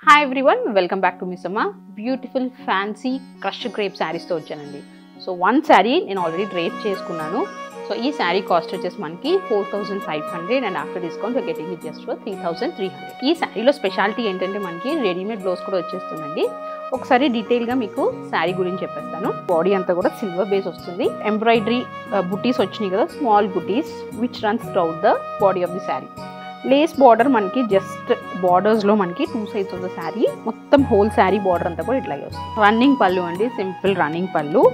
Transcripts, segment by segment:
Hi everyone, welcome back to Misama. Beautiful fancy crushed crepe sarees తో వచ్చానండి. So one sari నేను already drape చేసుకున్నాను. So ఈ sari cost వచ్చేసి మనకి 4500 and after discount we getting it just for 3300. ఈ శారీలో స్పెషాలిటీ ఏంటంటే మనకి రెడీమేడ్ బ్లౌజ్ కూడా వచ్చేస్తుందండి. ఒకసారి డీటెయిల్గా మీకు శారీ గురించి చెప్పేస్తాను. బాడీ అంతా కూడా సిల్వర్ బేస్ వస్తుంది. ఎంబ్రాయిడరీ బుటీస్ వచ్చినాయి కదా, small buttis which runs త్రౌట్ the body of the sari. Lace border మనకి జస్ట్ బార్డర్స్లో మనకి two sides of the sari మొత్తం హోల్ శారీ బార్డర్ అంతా కూడా ఇట్లాగే వస్తుంది. రన్నింగ్ పళ్ళు అండి, సింపుల్ రన్నింగ్ పళ్ళు.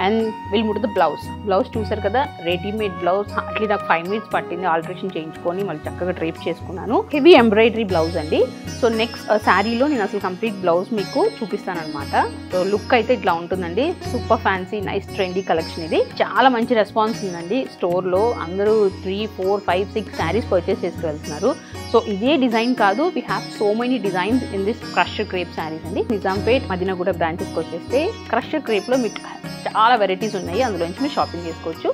అండ్ విల్ ముట్ ద బ్లౌజ్ చూసారు కదా, రెడీమేడ్ బ్లౌజ్. అట్లీ నాకు 5 minutes పట్టింది ఆల్టరేషన్ చేయించుకొని మళ్ళీ చక్కగా డ్రేప్ చేసుకున్నాను. హెవీ ఎంబ్రాయిడరీ బ్లౌజ్ అండి. సో నెక్స్ట్ శారీలో నేను అసలు కంప్లీట్ బ్లౌజ్ మీకు చూపిస్తాను అనమాట. సో లుక్ అయితే ఇట్లా ఉంటుందండి. Super fancy nice trendy collection ఇది. చాలా మంచి రెస్పాన్స్ ఉందండి స్టోర్లో. అందరూ 3, 4, 5, 6 శారీస్ పర్చేస్ చేసుకు వెళ్తున్నారు. సో ఇదే డిజైన్ కాదు, we have so many designs in this crushed crepe saris అండి. నిజాంపేట్, మదీనాగూడ బ్రాంచెస్కి వచ్చేస్తే క్రష్డ్ క్రేప్లో మీకు చాలా వెరైటీస్ ఉన్నాయి, అందులోంచి మీరు షాపింగ్ చేసుకోవచ్చు.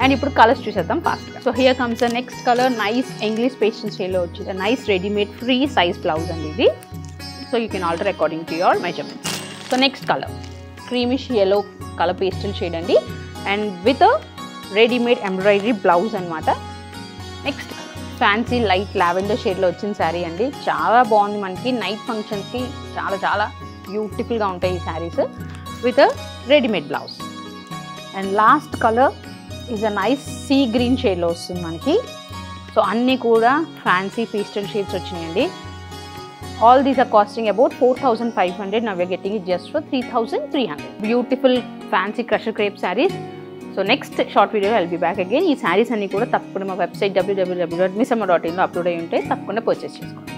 అండ్ ఇప్పుడు కలర్స్ చూసేద్దాం ఫాస్ట్గా. So here comes the next colour. Nice English pastel స్టైల్లో వచ్చింది. Nice readymade free size blouse అండి ఇది. So you can alter according to your measurement. So next colour creamish yellow colour pastel shade అండి, and with readymade embroidery blouse అనమాట. Next fancy light lavender షేడ్లో వచ్చిన శారీ అండి. చాలా బాగుంది. మనకి నైట్ ఫంక్షన్స్కి చాలా చాలా బ్యూటిఫుల్గా ఉంటాయి ఈ saris with readymade blouse. And last colour is a nice sea green షేడ్లో వస్తుంది మనకి. సో అన్నీ కూడా ఫ్యాన్సీ పేస్టల్ షేడ్స్ వచ్చినాయండి. All these are costing about 4500. Now you're getting it just for 3300. Beautiful fancy crushed crepe saris. So next short video I'll be back again. ఈ శారీస్ అన్ని కూడా తప్పకుండా మా వెబ్సైట్ www.misama.in లో అప్లోడ్ అయ్యి ఉంటే తప్పకుండా పర్చేస్ చేసుకోండి.